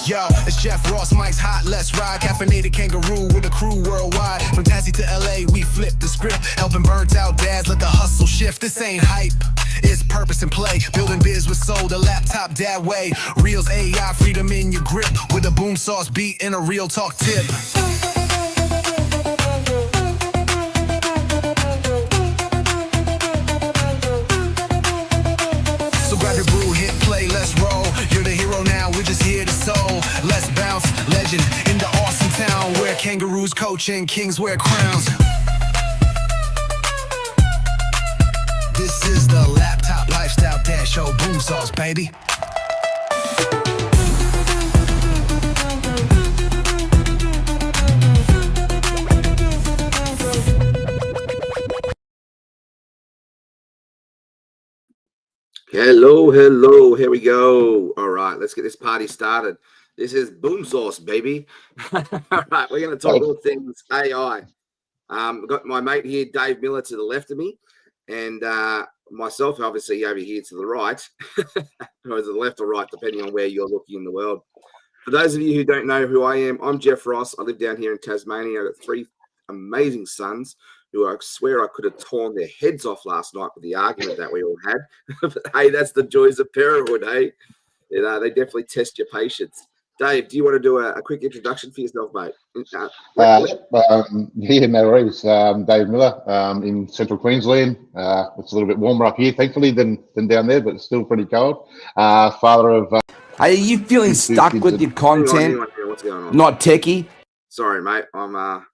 Yo, it's Jeff Ross, Mike's hot, let's ride. Caffeinated kangaroo with a crew worldwide. From Tassie to LA, we flip the script. Helping burnt out dads, let the hustle shift. This ain't hype, it's purpose and play. Building biz with soul, the laptop dad way. Reels AI, freedom in your grip. With a boom sauce beat and a real talk tip. So grab your brew, hit play, let's roll. You're the hero now, we're just here to soul. Let's bounce, legend in the awesome town where kangaroos coach and kings wear crowns. This is the Laptop Lifestyle Dad Show, boom sauce, baby. Hello, here we go. All right, let's get this party started. This is boom sauce, baby. All right, we're going to talk all things AI. I've got my mate here, Dave Miller, to the left of me, and myself, obviously, over here to the right, or to the left or right, depending on where you're looking in the world. For those of you who don't know who I am, I'm Jeff Ross. I live down here in Tasmania. I've got 3 amazing sons who I swear I could have torn their heads off last night with the argument that we all had. But hey, that's the joys of parenthood, hey? They definitely test your patience. Dave, do you want to do a quick introduction for yourself, mate? Yeah, no worries. Dave Miller in central Queensland. It's a little bit warmer up here, thankfully, than down there, but it's still pretty cold. Father of... Are you feeling stuck with your content? What's going on? Not techie? Sorry, mate. I'm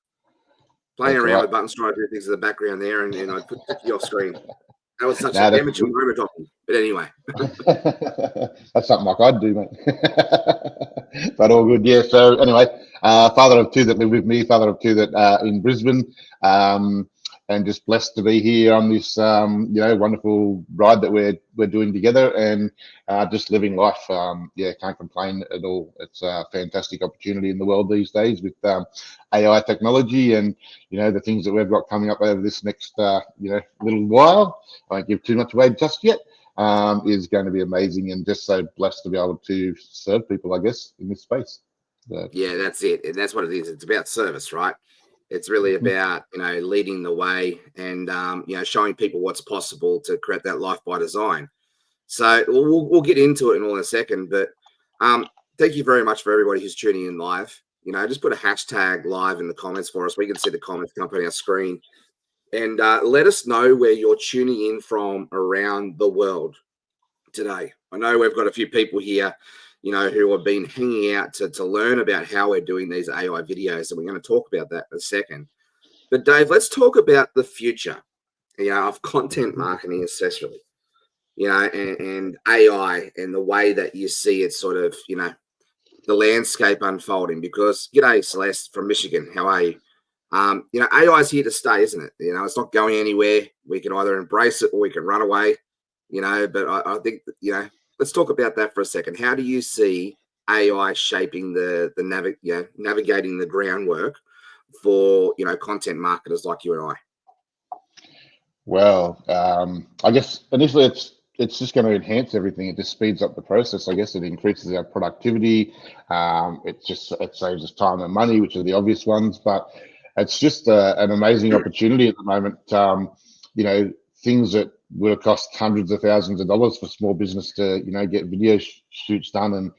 playing around with buttons, trying to do things in the background there, and I put you off screen. That was such an amateur moment of me. But anyway. That's something like I'd do, mate. But all good, yeah. So anyway, father of 2 that live with me, father of 2 that in Brisbane, and just blessed to be here on this, wonderful ride that we're doing together, and just living life. Can't complain at all. It's a fantastic opportunity in the world these days with AI technology and, the things that we've got coming up over this next, little while. I won't give too much away just yet. Is going to be amazing, and just so blessed to be able to serve people, I guess, in this space. Yeah, that's it. And that's what it is. It's about service, right? It's really about, leading the way and, showing people what's possible to create that life by design. So we'll get into it in all in a second, but thank you very much for everybody who's tuning in live. Just put a hashtag live in the comments for us. We can see the comments come up on our screen, and let us know where you're tuning in from around the world today. I know we've got a few people here, who have been hanging out to learn about how we're doing these AI videos, and we're going to talk about that in a second. But Dave, let's talk about the future, of content marketing especially, and AI and the way that you see it sort of, the landscape unfolding. Because, g'day, Celeste from Michigan. How are you? AI is here to stay, isn't it? It's not going anywhere. We can either embrace it or we can run away, but I think, let's talk about that for a second. How do you see AI shaping navigating the groundwork for, content marketers like you and I? Well, I guess initially it's just going to enhance everything. It just speeds up the process. I guess it increases our productivity. It saves us time and money, which are the obvious ones, but it's just an amazing opportunity at the moment. Things that would have cost hundreds of thousands of dollars for small business to, get video shoots done, and,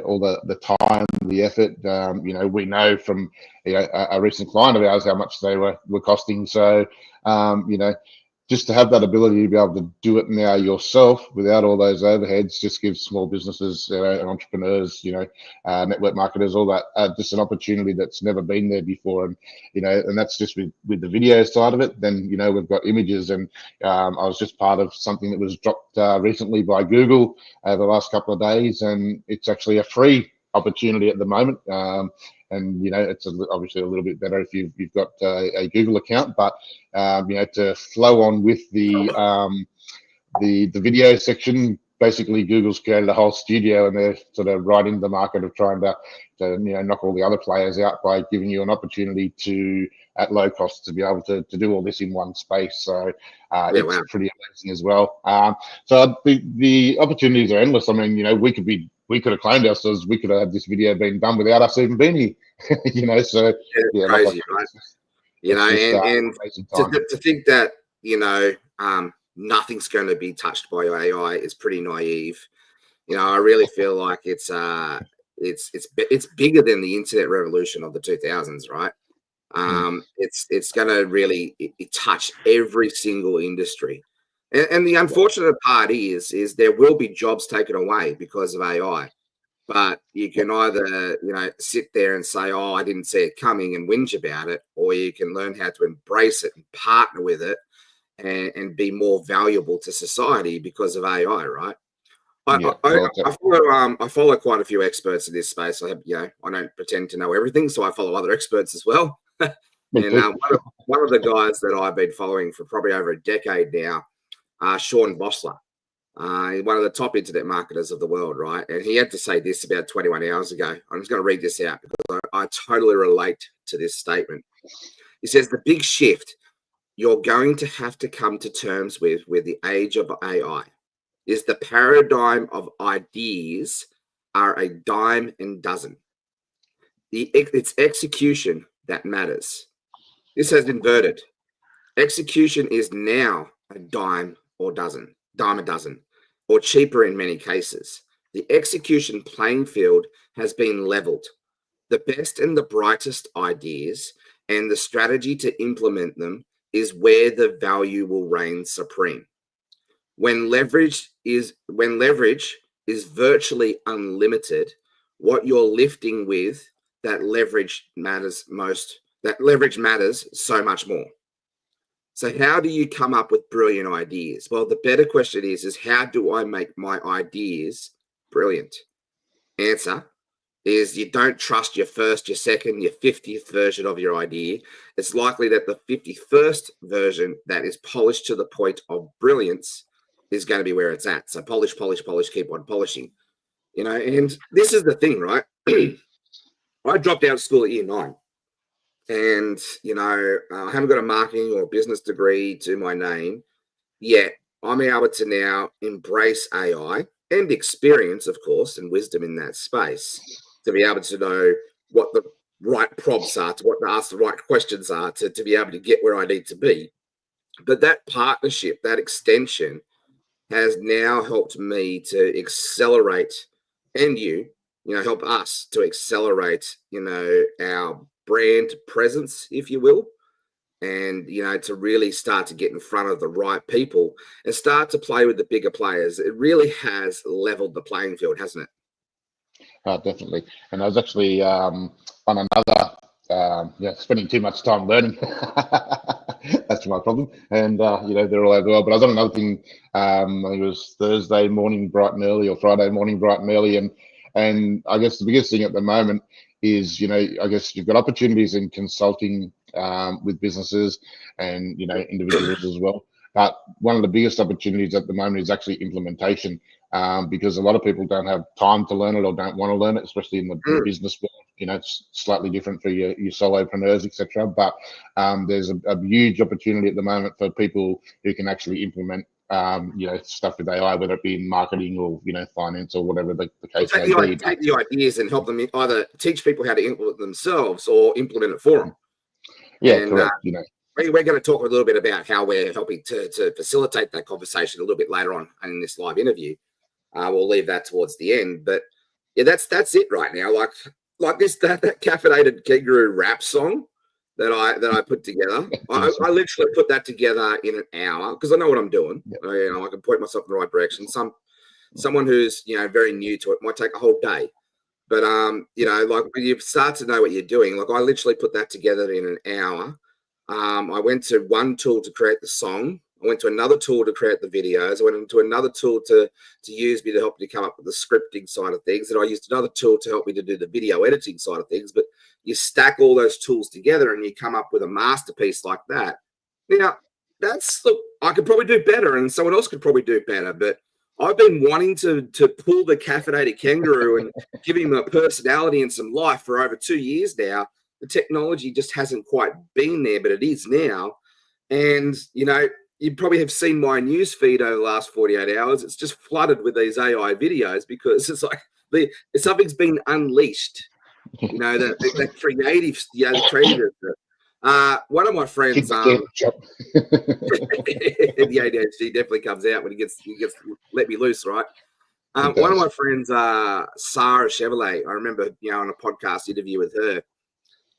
all the time, the effort, we know from, a recent client of ours how much they were costing. So, just to have that ability to be able to do it now yourself without all those overheads just gives small businesses, and entrepreneurs, network marketers, all that, just an opportunity that's never been there before. And, and that's just with the video side of it. Then, we've got images, and I was just part of something that was dropped recently by Google over the last couple of days, and it's actually a free opportunity at the moment. And it's obviously a little bit better if you've got a Google account, but to flow on with the video section, basically Google's created a whole studio, and they're sort of right into the market of trying to knock all the other players out by giving you an opportunity to, at low cost, to be able to do all this in one space. So it's pretty amazing as well. So the opportunities are endless. I mean, we could be we could have claimed ourselves. We could have had this video being done without us even being here. So yeah, crazy, right? It's just And amazing time. to think that nothing's going to be touched by AI is pretty naive. I really feel like it's bigger than the internet revolution of the 2000s, right? It's going to really touch every single industry. And the unfortunate part is there will be jobs taken away because of AI. But you can either, sit there and say, "Oh, I didn't see it coming," and whinge about it, or you can learn how to embrace it and partner with it and be more valuable to society because of AI, right? I follow quite a few experts in this space. I don't pretend to know everything, so I follow other experts as well. And one of the guys that I've been following for probably over a decade now, Sean Bossler. One of the top internet marketers of the world, right? And he had to say this about 21 hours ago. I'm just going to read this out because I totally relate to this statement. He says, the big shift you're going to have to come to terms with the age of AI is the paradigm of ideas are a dime and dozen. It's execution that matters. This has inverted. Execution is now a dime a dozen, or cheaper in many cases. The execution playing field has been leveled. The best and the brightest ideas and the strategy to implement them is where the value will reign supreme. When leverage is virtually unlimited, what you're lifting with that leverage matters most. That leverage matters so much more. So how do you come up with brilliant ideas? Well, the better question is how do I make my ideas brilliant? Answer is you don't trust your first, your second, your 50th version of your idea. It's likely that the 51st version that is polished to the point of brilliance is going to be where it's at. So polish, keep on polishing. And this is the thing, right? I dropped out of school at year 9. And, I haven't got a marketing or business degree to my name, yet I'm able to now embrace AI and experience, of course, and wisdom in that space to be able to know what the right prompts are, to ask the right questions are, to be able to get where I need to be. But that partnership, that extension has now helped me to accelerate and help us to accelerate, our brand presence, if you will, and to really start to get in front of the right people and start to play with the bigger players. It really has leveled the playing field, hasn't it? Definitely. And I was actually on another spending too much time learning. That's my problem. And they're all over the world. But I was on another thing. I think it was Thursday morning bright and early, or Friday morning bright and early, and I guess the biggest thing at the moment is, I guess you've got opportunities in consulting with businesses and, individuals as well. But one of the biggest opportunities at the moment is actually implementation, because a lot of people don't have time to learn it or don't want to learn it, especially in the business world. It's slightly different for your solopreneurs, etc. But there's a huge opportunity at the moment for people who can actually implement stuff with AI, whether it be in marketing or, finance or whatever the case may be. Take the ideas and help them either teach people how to implement themselves or implement it for them. Yeah, and, correct. We're going to talk a little bit about how we're helping to facilitate that conversation a little bit later on in this live interview. We'll leave that towards the end, but yeah, that's it right now. Like that caffeinated kangaroo rap song that I put together. I literally put that together in an hour because I know what I'm doing. Yep. I can point myself in the right direction. Someone who's very new to it might take a whole day, but like when you start to know what you're doing, like I literally put that together in an hour. I went to one tool to create the song. I went to another tool to create the videos. I went into another tool to use me to help me come up with the scripting side of things. And I used another tool to help me to do the video editing side of things. But you stack all those tools together and you come up with a masterpiece like that. Now, I could probably do better and someone else could probably do better. But I've been wanting to pull the caffeinated kangaroo and give him a personality and some life for over 2 years now. The technology just hasn't quite been there, but it is now. And, you probably have seen my news feed over the last 48 hours. It's just flooded with these AI videos because it's like something's been unleashed. You know, that creative, the creative. One of my friends, the ADHD definitely comes out when he gets let me loose, right? One of my friends, Sarah Chevrolet, I remember, on a podcast interview with her,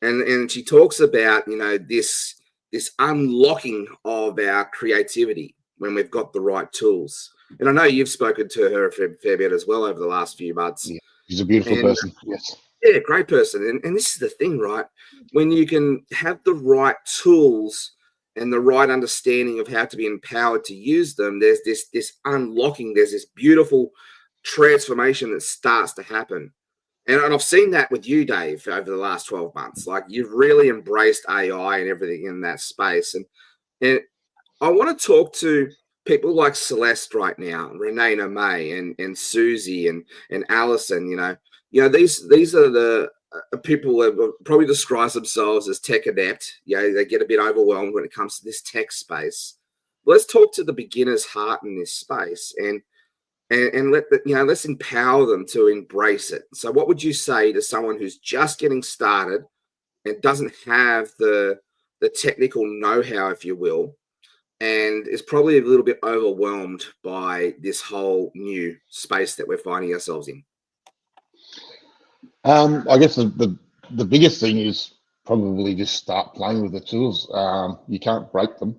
and she talks about, this unlocking of our creativity when we've got the right tools. And I know you've spoken to her a fair bit as well over the last few months. Yeah, she's a beautiful person. Yes. Yeah, great person. And this is the thing, right? When you can have the right tools and the right understanding of how to be empowered to use them, there's this unlocking, there's this beautiful transformation that starts to happen. And I've seen that with you, Dave, over the last 12 months. Like, you've really embraced AI and everything in that space. And I want to talk to people like Celeste right now, Renee May and Susie and Allison. These are the people that probably describe themselves as tech adept. They get a bit overwhelmed when it comes to this tech space. Let's talk to the beginner's heart in this space and let's empower them to embrace it. So what would you say to someone who's just getting started and doesn't have the technical know-how, if you will, and is probably a little bit overwhelmed by this whole new space that we're finding ourselves in? I guess the biggest thing is probably just start playing with the tools. You can't break them.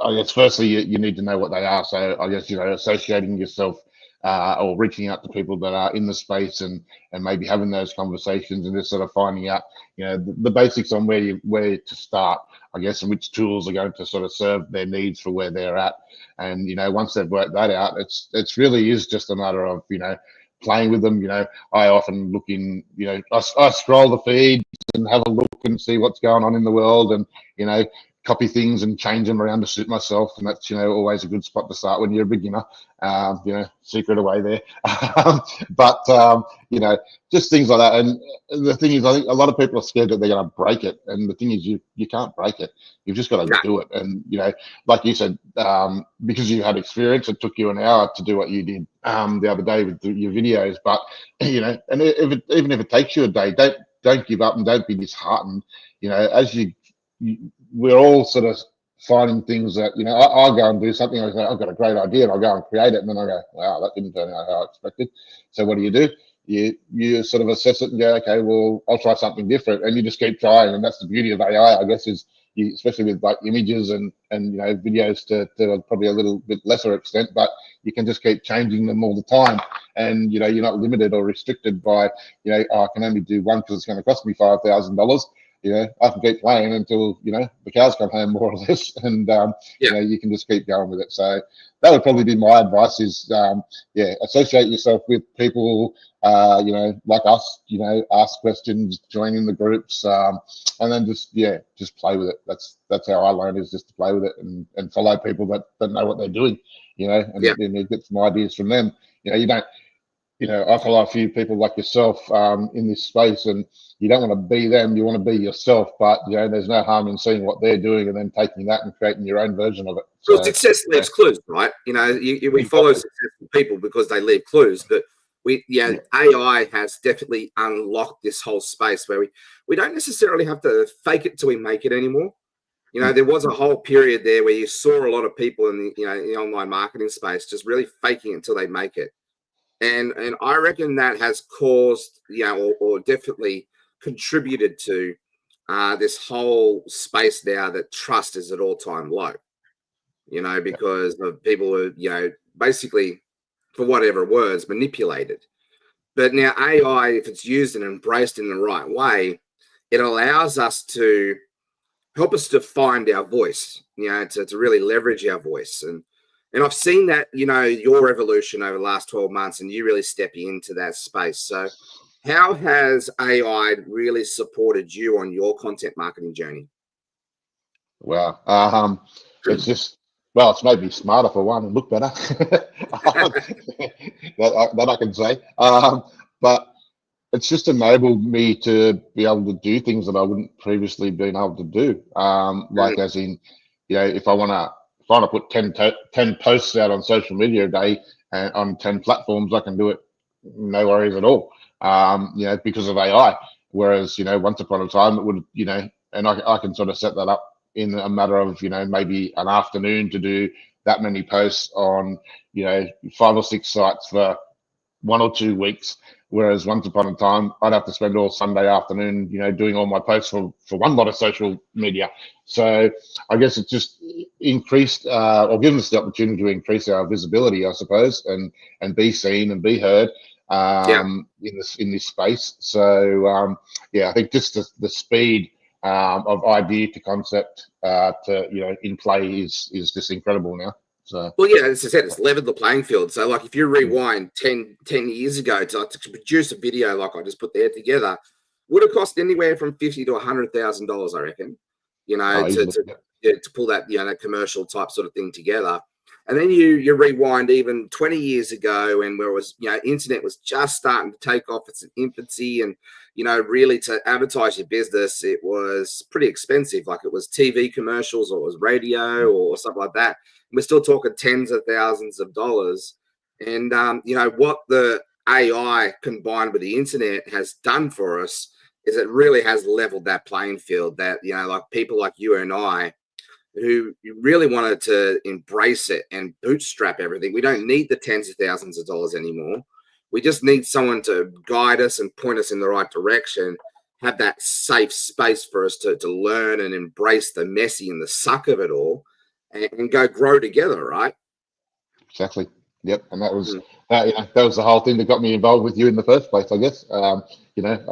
I guess firstly you need to know what they are. So I guess, associating yourself or reaching out to people that are in the space and maybe having those conversations and just sort of finding out, the basics on where to start, I guess, and which tools are going to sort of serve their needs for where they're at. And, once they've worked that out, it's really is just a matter of, playing with them. I often look in, I scroll the feeds and have a look and see what's going on in the world and, copy things and change them around to suit myself. And that's, always a good spot to start when you're a beginner, secret away there. Just things like that. And the thing is, I think a lot of people are scared that they're going to break it. And the thing is, you can't break it. You've just got to do it. And, like you said, because you had experience, it took you an hour to do what you did the other day with your videos. But, and even if it takes you a day, don't give up and don't be disheartened. As we're all sort of finding things that, I'll go and do something. I say, I've got a great idea, and I'll go and create it. And then I go, wow, that didn't turn out how I expected. So what do? You sort of assess it and go, okay, well, I'll try something different. And you just keep trying. And that's the beauty of AI, I guess, is especially with like images and videos to probably a little bit lesser extent, but you can just keep changing them all the time. And, you're not limited or restricted by, I can only do one because it's going to cost me $5,000. I can keep playing until, the cows come home, more or less. And, you can just keep going with it. So that would probably be my advice is, associate yourself with people, like us, ask questions, join in the groups, and then just play with it. That's how I learned, is just to play with it and follow people that know what they're doing, and get some ideas from them. You don't, I follow a few people like yourself in this space, and you don't want to be them, you want to be yourself, but there's no harm in seeing what they're doing and then taking that and creating your own version of it. So success leaves clues, right? We follow successful people because they leave clues, but AI has definitely unlocked this whole space where we don't necessarily have to fake it till we make it anymore. There was a whole period there where you saw a lot of people in the online marketing space just really faking it until they make it. And I reckon that has caused, or definitely contributed to this whole space now that trust is at all-time low, because of people who, basically, for whatever words, manipulated. But now AI, if it's used and embraced in the right way, it allows us to help us to find our voice, to really leverage our voice. And I've seen that, your evolution over the last 12 months, and you really stepping into that space. So how has AI really supported you on your content marketing journey? Wow. It's just, it's made me smarter for one and look better. that I can say. But it's just enabled me to be able to do things that I wouldn't previously been able to do. Like as in, if I want to put 10 posts out on social media a day, and on 10 platforms, I can do it no worries at all. Because of AI. Whereas, once upon a time it would, and I can sort of set that up in a matter of, maybe an afternoon to do that many posts on, 5 or 6 sites for 1 or 2 weeks. Whereas once upon a time, I'd have to spend all Sunday afternoon, doing all my posts for one lot of social media. So I guess it just increased, or given us the opportunity to increase our visibility, I suppose, and be seen and be heard in this space. So I think just the speed of idea to concept to in play is just incredible now. So. Well, yeah, as I said, it's leveled the playing field. So, like, if you rewind 10 years ago to produce a video like I just put there together, would have cost anywhere from $50,000 to $100,000, I reckon. To pull that that commercial type sort of thing together. And then you rewind even 20 years ago, and where it was internet was just starting to take off its infancy, and really to advertise your business, it was pretty expensive. Like, it was TV commercials, or it was radio, or something like that. We're still talking tens of thousands of dollars. And, what the AI combined with the internet has done for us is it really has leveled that playing field that, like people like you and I, who really wanted to embrace it and bootstrap everything. We don't need the tens of thousands of dollars anymore. We just need someone to guide us and point us in the right direction, have that safe space for us to learn and embrace the messy and the suck of it all, and go grow together, right? Exactly. Yep. And that was that was the whole thing that got me involved with you in the first place, I guess. I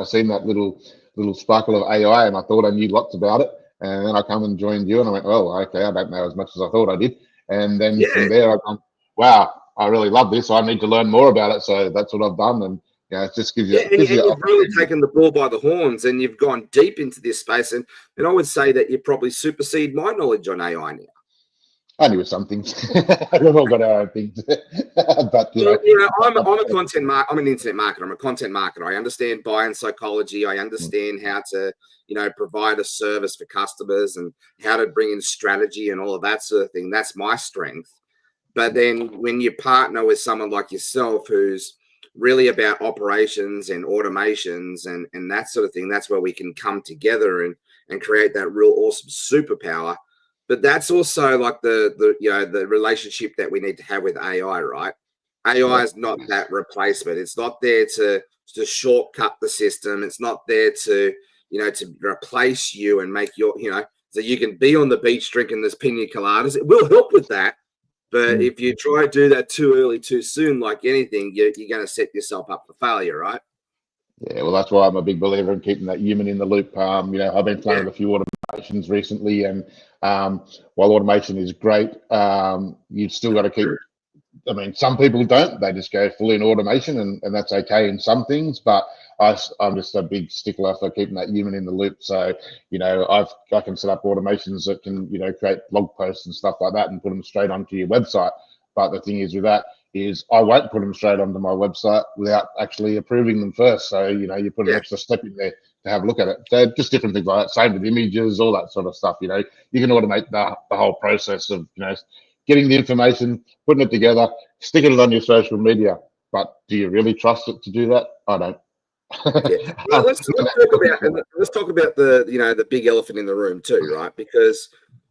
seen that little sparkle of AI, and I thought I knew lots about it. And then I come and joined you, and I went, oh, okay, I don't know as much as I thought I did. And then from there, I've gone, wow, I really love this. I need to learn more about it. So that's what I've done. And it just gives you. And you've really taken the bull by the horns, and you've gone deep into this space. And I would say that you probably supersede my knowledge on AI now. Only with some things. We've all got our own things. But I'm a content marketer. I'm an internet marketer. I'm a content marketer. I understand buying psychology. I understand how to, provide a service for customers, and how to bring in strategy and all of that sort of thing. That's my strength. But then when you partner with someone like yourself, who's really about operations and automations and that sort of thing, that's where we can come together and create that real awesome superpower. But that's also like the relationship that we need to have with AI, right? AI is not that replacement. It's not there to shortcut the system. It's not there to replace you and make your, so you can be on the beach drinking this pina coladas. It will help with that. But if you try to do that too early, too soon, like anything, you're going to set yourself up for failure, right? Yeah, well, that's why I'm a big believer in keeping that human in the loop. I've been playing with a few automations recently, and while automation is great, you've still got to keep. I mean, some people don't; they just go full in automation, and that's okay in some things. But I'm just a big stickler for keeping that human in the loop. So, I can set up automations that can, create blog posts and stuff like that, and put them straight onto your website. But the thing is with that is I won't put them straight onto my website without actually approving them first. So, you put an extra step in there to have a look at it. So just different things like that. Same with images, all that sort of stuff. You can automate the whole process of, getting the information, putting it together, sticking it on your social media. But do you really trust it to do that? I don't. Well, let's talk about the big elephant in the room too, right? Because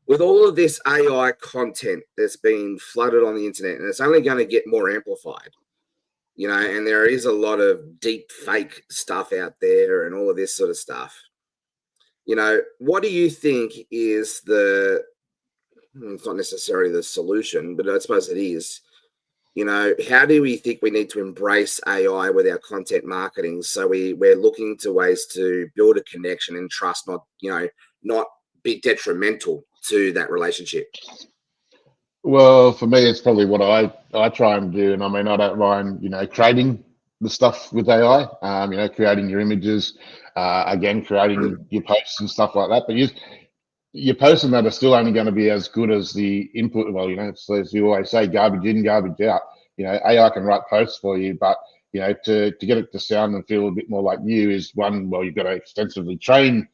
with all of this AI content that's being flooded on the internet, and it's only going to get more amplified, and there is a lot of deep fake stuff out there and all of this sort of stuff. What do you think is it's not necessarily the solution, but I suppose it is. How do we think we need to embrace AI with our content marketing? So we're looking to ways to build a connection and trust, not be detrimental to that relationship. Well, for me, it's probably what I try and do. And I mean, I don't mind, creating the stuff with AI, creating your images, again, creating your posts and stuff like that. But your posts and that are still only going to be as good as the input. Well, so as you always say, garbage in, garbage out. AI can write posts for you, but to get it to sound and feel a bit more like you is one. Well, you've got to extensively train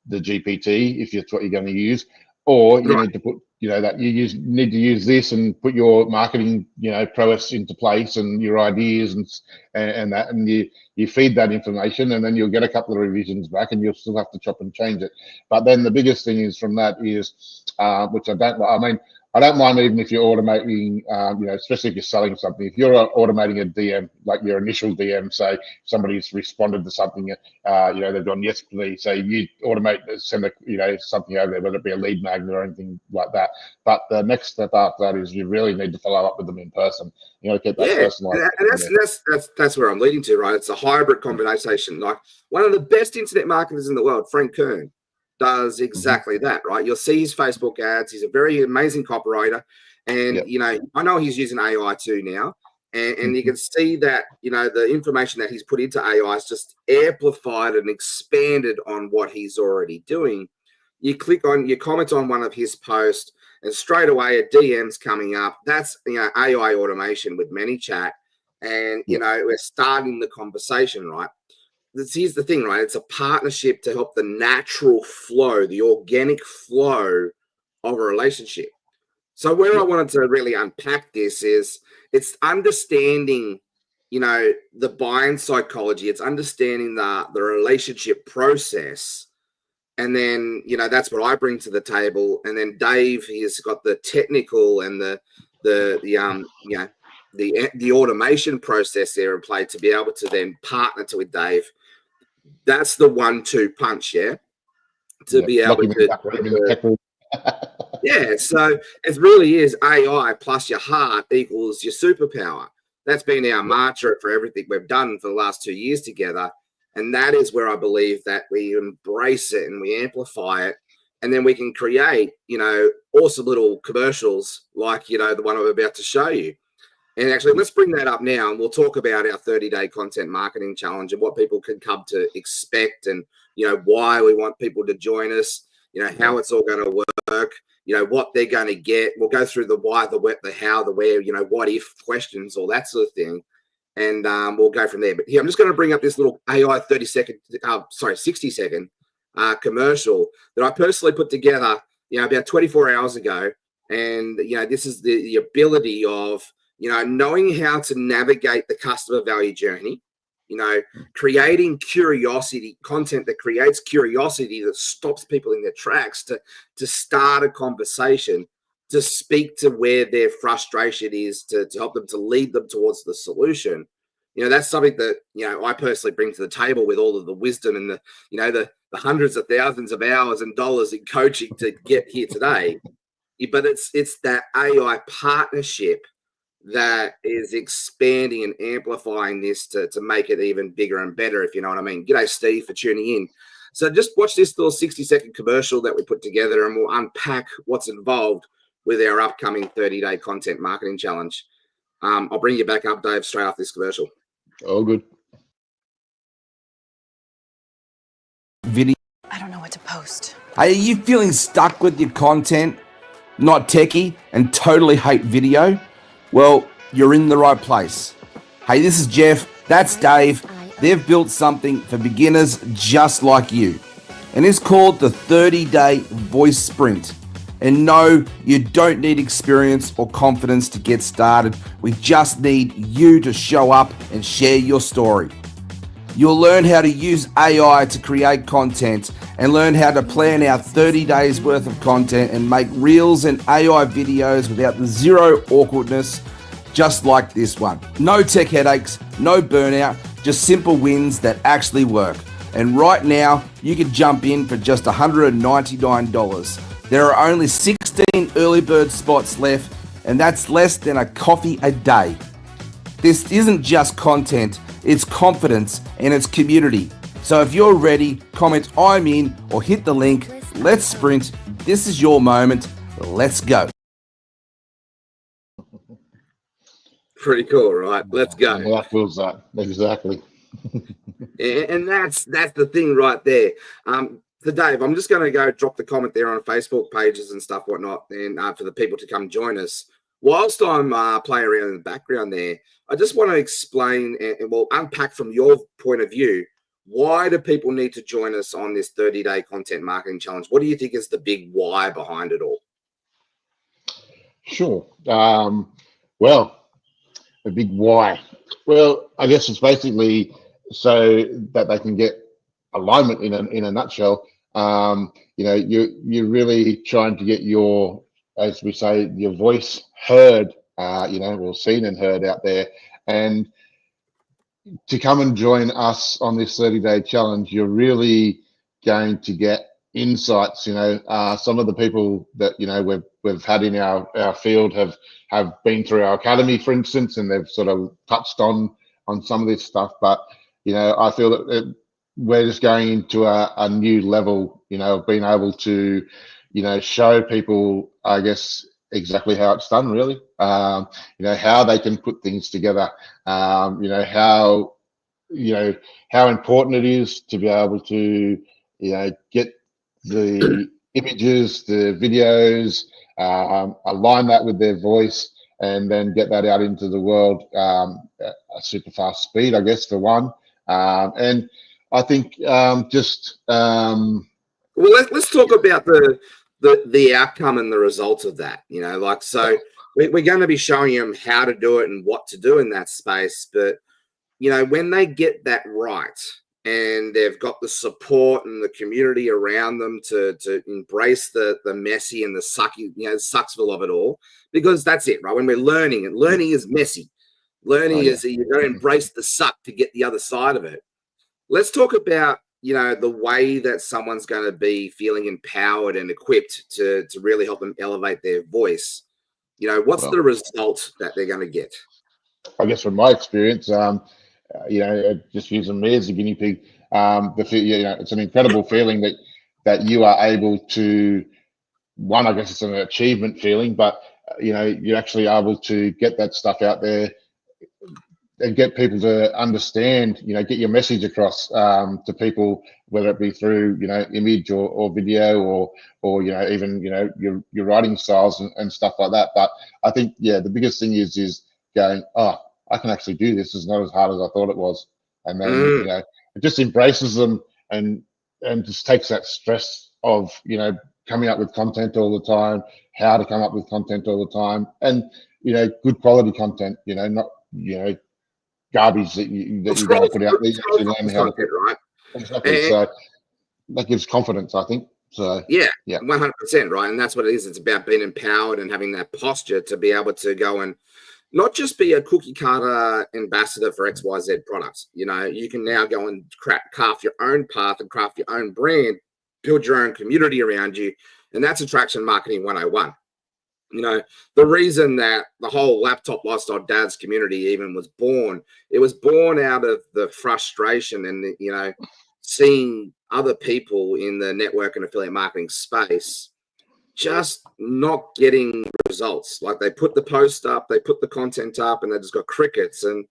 the GPT if it's what you're going to use, or you Right. need to put, that need to use this and put your marketing, prowess into place and your ideas and that, and you feed that information, and then you'll get a couple of revisions back, and you'll still have to chop and change it. But then the biggest thing is from that is, which I don't mind even if you're automating, especially if you're selling something. If you're automating a DM, like your initial DM, say somebody's responded to something, they've gone yes please. So you automate, send something over there, whether it be a lead magnet or anything like that. But the next step after that is you really need to follow up with them in person. You got to get that personalized. And that's where I'm leading to, right? It's a hybrid conversation. Like one of the best internet marketers in the world, Frank Kern, does exactly that, right? You'll see his Facebook ads. He's a very amazing copywriter. And, I know he's using AI too now. And you can see that, the information that he's put into AI is just amplified and expanded on what he's already doing. You comment on one of his posts, and straight away a DM's coming up. That's, AI automation with ManyChat. And, we're starting the conversation, right? Here's the thing, right? It's a partnership to help the natural flow, the organic flow of a relationship. So where I wanted to really unpack this is it's understanding, the buying psychology. It's understanding the relationship process. And then, that's what I bring to the table. And then Dave, he's got the technical and the automation process there in play to be able to then partner with Dave. That's the 1-2 punch, yeah. To be able to yeah. So it really is AI plus your heart equals your superpower. That's been our mantra for everything we've done for the last 2 years together. And that is where I believe that we embrace it and we amplify it. And then we can create, awesome little commercials like, the one I'm about to show you. And actually, let's bring that up now, and we'll talk about our 30-day content marketing challenge and what people can come to expect, and why we want people to join us. How it's all going to work. What they're going to get. We'll go through the why, the what, the how, the where. What if questions, all that sort of thing, and we'll go from there. But here, I'm just going to bring up this little AI 60-second commercial that I personally put together, about 24 hours ago, and this is the ability of knowing how to navigate the customer value journey, creating curiosity, content that creates curiosity that stops people in their tracks to start a conversation, to speak to where their frustration is, to help them, to lead them towards the solution. That's something that, I personally bring to the table with all of the wisdom and the hundreds of thousands of hours and dollars in coaching to get here today. But it's that AI partnership that is expanding and amplifying this to make it even bigger and better, if you know what I mean. G'day, Steve, for tuning in. So just watch this little 60-second commercial that we put together, and we'll unpack what's involved with our upcoming 30-day content marketing challenge. I'll bring you back up, Dave, straight after this commercial. Oh, good. Video. I don't know what to post. Are you feeling stuck with your content, not techie, and totally hate video? Well, you're in the right place. Hey, this is Jeff. That's Dave. They've built something for beginners just like you. And it's called the 30-day voice sprint. And no, you don't need experience or confidence to get started. We just need you to show up and share your story. You'll learn how to use AI to create content and learn how to plan out 30 days worth of content and make reels and AI videos without the zero awkwardness, just like this one. No tech headaches, no burnout, just simple wins that actually work. And right now, you can jump in for just $199. There are only 16 early bird spots left, and that's less than a coffee a day. This isn't just content, it's confidence and it's community. So if you're ready, comment I'm in or hit the link. Let's sprint. This is your moment. Let's go. Pretty cool, right? Let's go. How feels that? Exactly. And that's the thing right there. So Dave, I'm just going to go drop the comment there on Facebook pages and stuff, whatnot, and for the people to come join us. Whilst I'm playing around in the background there, I just want to explain and unpack from your point of view why do people need to join us on this 30-day content marketing challenge? What do you think is the big why behind it all? Sure. Well, the big why. Well, I guess it's basically so that they can get alignment in a nutshell. You're really trying to get your, as we say, your voice heard, or seen and heard out there. And to come and join us on this 30-day challenge, you're really going to get insights. Some of the people that we've had in our field have been through our academy, for instance, and they've sort of touched on some of this stuff. But I feel that we're just going into a new level, of being able to show people, I guess, exactly how it's done, really. How they can put things together. How important it is to be able to get the images, the videos, align that with their voice, and then get that out into the world at a super fast speed, I guess, for one. And I think well, let's talk about the outcome and the result of that. So we're going to be showing them how to do it and what to do in that space. But when they get that right and they've got the support and the community around them to embrace the messy and the sucky, sucksville of it all, because that's it, right? When we're learning, and learning is messy. Learning is you've got to embrace the suck to get the other side of it. Let's talk about the way that someone's going to be feeling empowered and equipped to really help them elevate their voice. What's the result that they're going to get? I guess from my experience, just using me as a guinea pig, it's an incredible feeling that you are able to, one, I guess it's an achievement feeling, but you're actually able to get that stuff out there and get people to understand, get your message across to people, whether it be through, image or video or even, your writing styles and stuff like that. But I think, the biggest thing is going, oh, I can actually do this. It's not as hard as I thought it was. And then, it just embraces them and just takes that stress of, coming up with content all the time, how to come up with content all the time, and, good quality content, not, garbage that you're going to put out there. You actually learn how to, right? Exactly. So that gives confidence, I think. So yeah, 100%, right? And that's what it is. It's about being empowered and having that posture to be able to go and not just be a cookie cutter ambassador for XYZ products. You can now go and craft your own path and craft your own brand, build your own community around you. And that's attraction marketing 101. The reason that the whole laptop lifestyle dads community even was born, it was born out of the frustration and, seeing other people in the network and affiliate marketing space just not getting results. Like they put the post up, they put the content up, and they just got crickets. And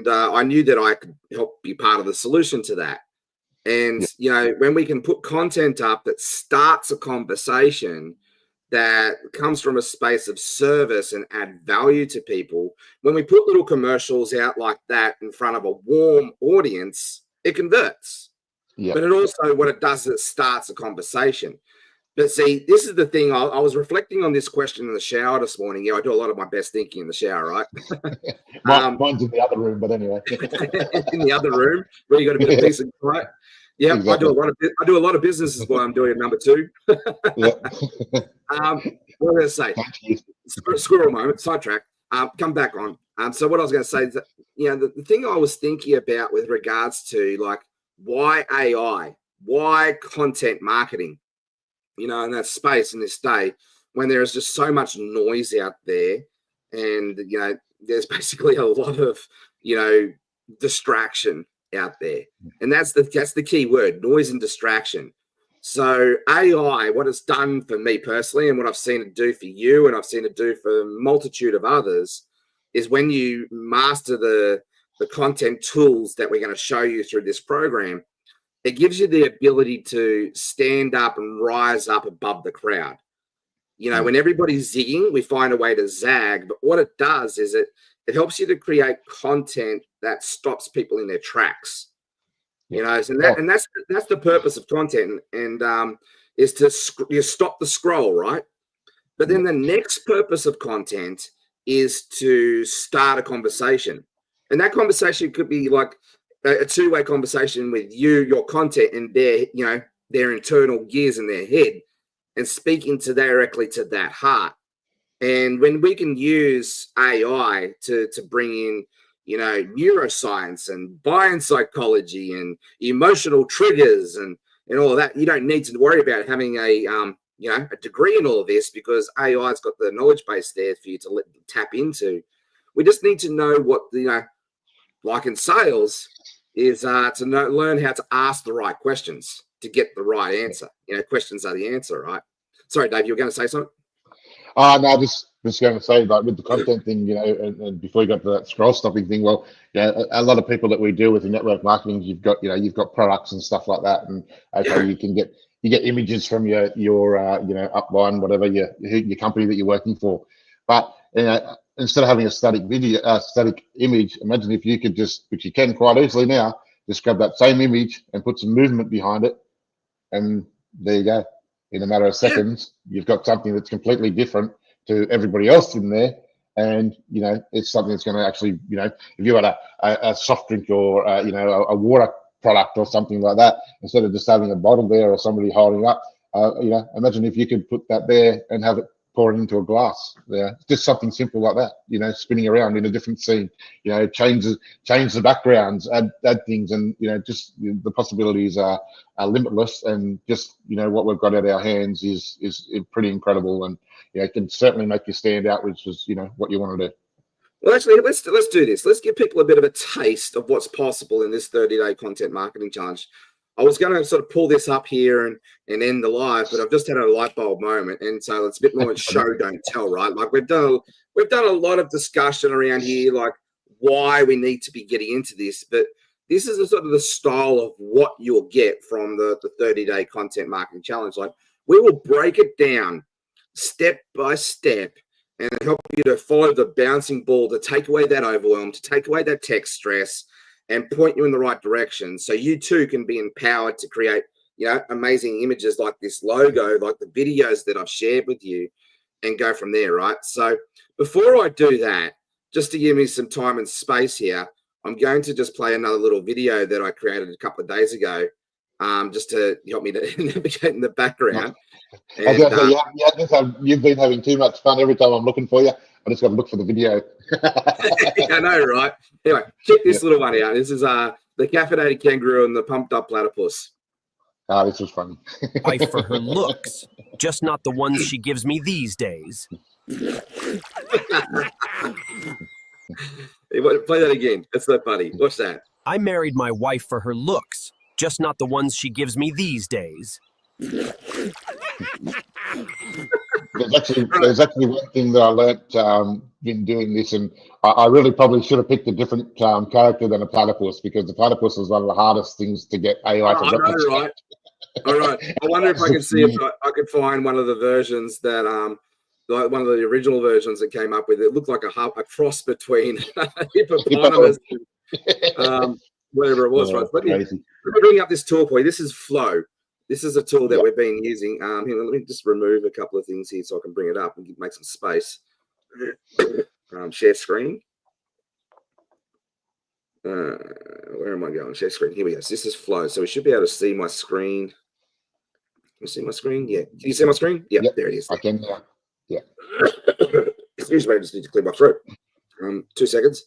I knew that I could help be part of the solution to that. And, when we can put content up that starts a conversation that comes from a space of service and add value to people, when we put little commercials out like that in front of a warm audience, it converts. But it also, what it does is it starts a conversation. But see, this is the thing. I was reflecting on this question in the shower this morning. I do a lot of my best thinking in the shower, right? Mine's in the other room, but anyway. In the other room where you got a bit of peace and quiet. Yeah, exactly. I do a lot of businesses while I'm doing it, number two. What was I going to say? Squirrel moment, sidetrack. Come back on. So what I was going to say is that, the thing I was thinking about with regards to like why AI, why content marketing, in that space in this day when there is just so much noise out there and, there's basically a lot of, distraction out there. And that's the key word, noise and distraction. So AI, what it's done for me personally and what I've seen it do for you and I've seen it do for a multitude of others is when you master the content tools that we're going to show you through this program, it gives you the ability to stand up and rise up above the crowd. When everybody's zigging, we find a way to zag. But what it does is it helps you to create content that stops people in their tracks. You know, and that's the purpose of content, and is to you stop the scroll, right? But then the next purpose of content is to start a conversation, and that conversation could be like a two-way conversation with you, your content, and their internal gears in their head, and speaking directly to that heart. And when we can use AI to bring in, neuroscience and biopsychology and emotional triggers and all of that, you don't need to worry about having a degree in all of this, because AI's got the knowledge base there for you to tap into. We just need to know what like in sales, is to learn how to ask the right questions to get the right answer. Questions are the answer, right? Sorry, Dave, you were going to say something? No, just going to say, like, with the content thing, and before you got to that scroll stopping thing, well, a lot of people that we deal with in network marketing, you've got products and stuff like that, and you get images from your upline, whatever your company that you're working for, but instead of having a static image, imagine if you could just, which you can quite easily now, just grab that same image and put some movement behind it, and there you go. In a matter of seconds, you've got something that's completely different to everybody else in there. And, it's something that's going to actually, if you had a soft drink or, a water product or something like that, instead of just having a bottle there or somebody holding up, imagine if you could put that there and have it pouring into a glass. Just something simple like that, spinning around in a different scene, change the backgrounds, add things, and just the possibilities are limitless. And just what we've got at our hands is pretty incredible, and it can certainly make you stand out, which is what you want to do. Well, actually, let's do this. Let's give people a bit of a taste of what's possible in this 30-day content marketing challenge. I was going to sort of pull this up here and end the live, but I've just had a light bulb moment, and so it's a bit more show don't tell, right? Like we've done a lot of discussion around here, like why we need to be getting into this, but this is sort of the style of what you'll get from the 30-day content marketing challenge. Like we will break it down step by step and help you to follow the bouncing ball, to take away that overwhelm, to take away that tech stress, and point you in the right direction, so you too can be empowered to create, amazing images like this logo, like the videos that I've shared with you, and go from there, right? So before I do that, just to give me some time and space here, I'm going to just play another little video that I created a couple of days ago, just to help me to navigate in the background. And, you've been having too much fun. Every time I'm looking for you, I just got to look for the video. I know, right? Anyway, check this little one out. This is the caffeinated kangaroo and the pumped up platypus. This was funny. Wife for her looks, just not the ones she gives me these days. Hey, play that again. That's so funny. Watch that. I married my wife for her looks, just not the ones she gives me these days. There's actually one thing that I learnt in doing this, and I really probably should have picked a different character than a platypus, because the platypus is one of the hardest things to get AI to replicate. Right. All right. I wonder if I can see if I could find one of the versions that like one of the original versions that came up with. It looked like a cross between hippopotamus and whatever it was, right? Let me bring up this tool for you. This is Flow. This is a tool that we've been using. Let me just remove a couple of things here so I can bring it up and make some space. Share screen. Where am I going? Share screen. Here we go. So this is Flow. So we should be able to see my screen. Can you see my screen? Yeah. Can you see my screen? Yep. There it is. I can. Yeah. Excuse me. I just need to clear my throat. 2 seconds.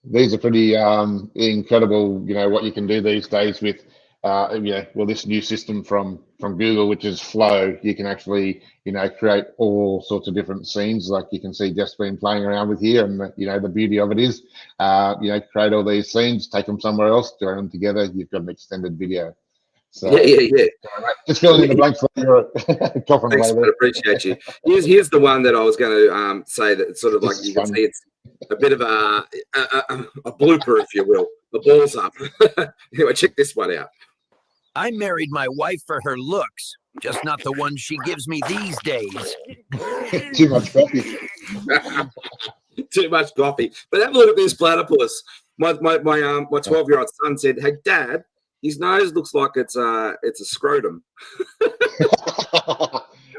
These are pretty incredible, what you can do these days with, this new system from Google, which is Flow. You can actually, create all sorts of different scenes, like you can see Jeff's been playing around with here. And, the beauty of it is, create all these scenes, take them somewhere else, join them together. You've got an extended video. So, yeah. Just filling in the blanks for your coughing Thanks, away there. Appreciate you. Here's the one that I was going to say that it's sort of like you can see it's a bit of a blooper, if you will. The ball's up. Anyway, check this one out. I married my wife for her looks, just not the ones she gives me these days. Too much coffee. Too much coffee. But have a look at this platypus. My 12-year-old son said, "Hey, Dad, his nose looks like it's a scrotum."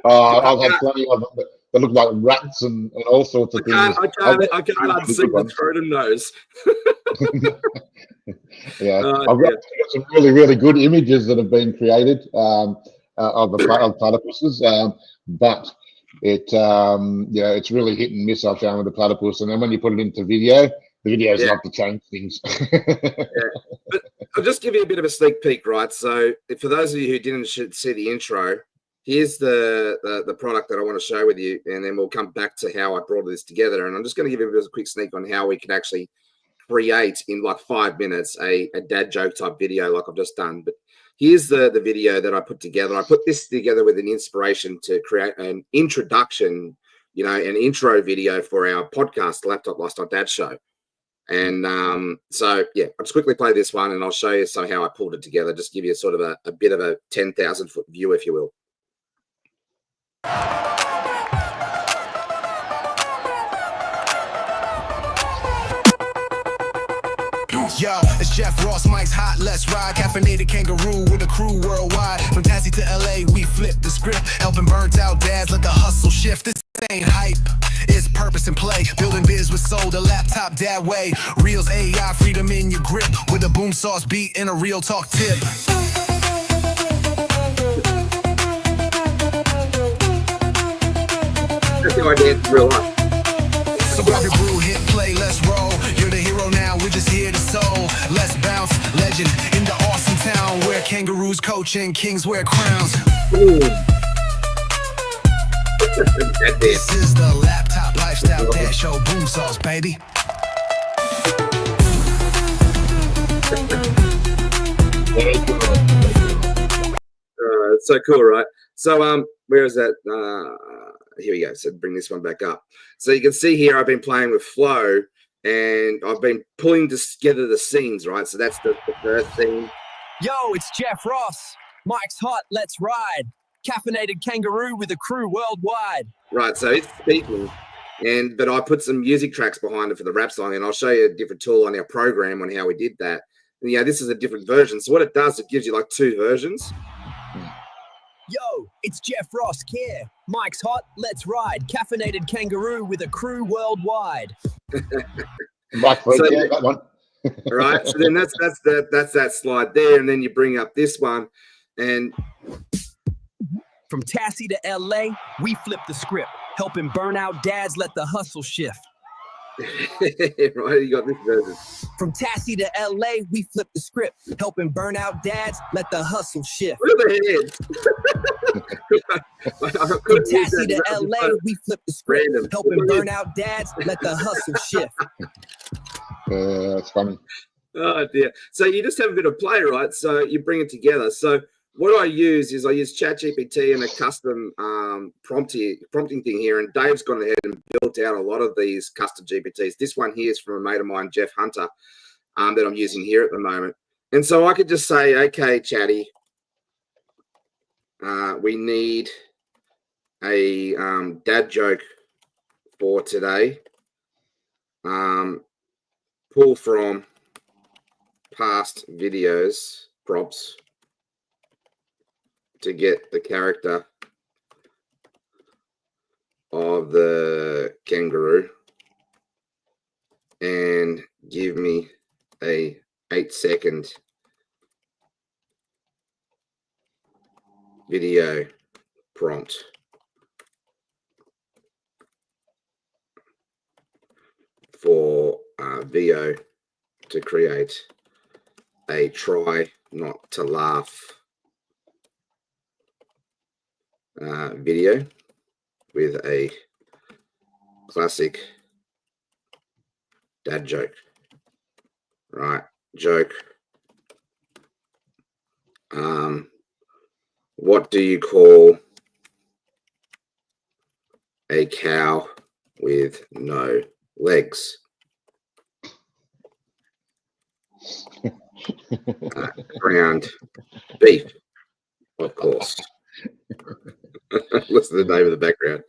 I've had plenty of them that look like rats and all sorts of things. I can't unsee the scrotum nose. Yeah, Oh, I've got some really, really good images that have been created of platypuses, but it's really hit and miss. I've found with the platypus, and then when you put it into video, the videos love to change things. But I'll just give you a bit of a sneak peek, right? So for those of you who didn't see the intro, here's the product that I want to share with you, and then we'll come back to how I brought this together. And I'm just going to give you a quick sneak on how we can actually create in like 5 minutes a dad joke type video like I've just done. But here's the video that I put together. I put this together with an inspiration to create an introduction, an intro video for our podcast, the Laptop Lifestyle Dad Show. And so yeah, I'll just quickly play this one and I'll show you how I pulled it together, just give you sort of a bit of a 10,000 foot view, if you will. Yo, it's Jeff Ross, Mike's hot, let's ride. Caffeinated kangaroo with a crew worldwide. From Tassie to LA, we flip the script. Helping burnt out dads let the hustle shift. This ain't hype, it's purpose and play. Building biz with soul, the laptop dad way. Reels AI, freedom in your grip. With a boom sauce beat and a real talk tip. That's the idea in real life. So grab your brew, hit play, let's roll. You're the hero now, we're just here to soul. Let's bounce, legend in the awesome town where kangaroos coach and kings wear crowns. This is the Laptop Lifestyle Dad Show, boom sauce, baby. It's so cool, right? So where is that? Here we go. So bring this one back up. So you can see here I've been playing with flow and I've been pulling together the scenes, right? So that's the first scene. Yo, it's Jeff Ross. Mike's hot, let's ride. Caffeinated kangaroo with a crew worldwide. Right, so it's speaking, but I put some music tracks behind it for the rap song, and I'll show you a different tool on our program on how we did that. And this is a different version. So what it does, it gives you like 2 versions. Yo, it's Jeff Ross here. Mike's hot, let's ride. Caffeinated kangaroo with a crew worldwide. That one. Right, so then that's that slide there, and then you bring up this one, and from Tassie to LA, we flip the script, helping burnout dads let the hustle shift. Right, you got this version. From Tassie to LA, we flip the script, helping burnout dads let the hustle shift. Look at the head. From Tassie to LA, we flip the script, helping burnout dads let the hustle shift. That's funny. Oh dear. So you just have a bit of play, right? So you bring it together. So what I use ChatGPT and a custom prompting thing here. And Dave's gone ahead and built out a lot of these custom GPTs. This one here is from a mate of mine, Jeff Hunter, that I'm using here at the moment. And so I could just say, okay, Chatty, we need a dad joke for today. Pull from past videos, prompts, to get the character of the kangaroo and give me a 8-second video prompt for VO to create a try not to laugh video with a classic dad joke. Right, joke. What do you call a cow with no legs? Ground beef, of course. Listen to the name of the background.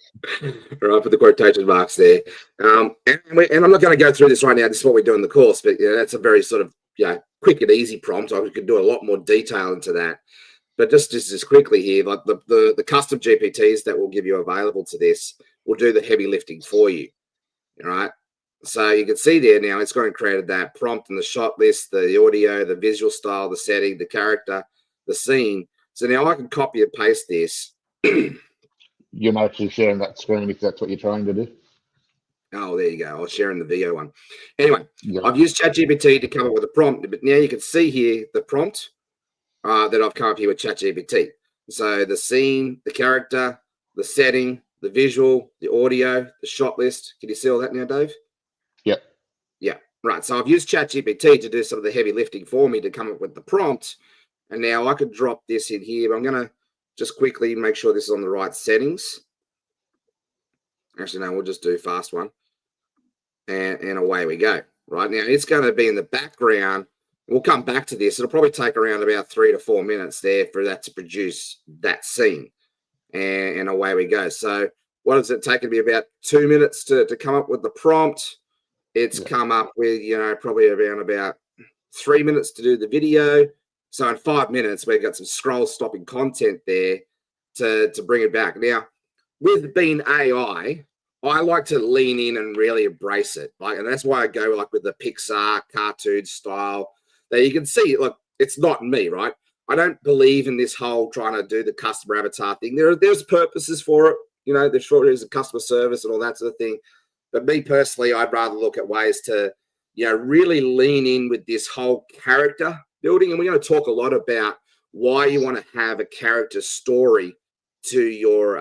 All right, put the quotation marks there. And I'm not going to go through this right now. This is what we do in the course, but that's a very sort of quick and easy prompt. I could do a lot more detail into that. But just as quickly here, like the custom GPTs that we'll give you available to this will do the heavy lifting for you. All right. So you can see there now it's going to create that prompt and the shot list, the audio, the visual style, the setting, the character, the scene. So now I can copy and paste this. You're actually sharing that screen if that's what you're trying to do. Oh, there you go. I was sharing the video one. Anyway, I've used ChatGPT to come up with a prompt, but now you can see here the prompt that I've come up here with ChatGPT. So the scene, the character, the setting, the visual, the audio, the shot list. Can you see all that now, Dave? Yep. Yeah. Right. So I've used ChatGPT to do some of the heavy lifting for me to come up with the prompt. And now I could drop this in here, but I'm going to just quickly make sure this is on the right settings. Actually, no, we'll just do fast one. And away we go. Right now, it's going to be in the background. We'll come back to this. It'll probably take around about 3 to 4 minutes there for that to produce that scene. And away we go. So what has it taken me? About 2 minutes to come up with the prompt. It's come up with, probably around about 3 minutes to do the video. So in 5 minutes, we've got some scroll stopping content there to bring it back. Now, with being AI, I like to lean in and really embrace it. And that's why I go with the Pixar cartoon style. That you can see, look, it's not me, right? I don't believe in this whole trying to do the customer avatar thing. There's purposes for it. There's sure there's a customer service and all that sort of thing. But me personally, I'd rather look at ways to, really lean in with this whole character building. And we're going to talk a lot about why you want to have a character story to your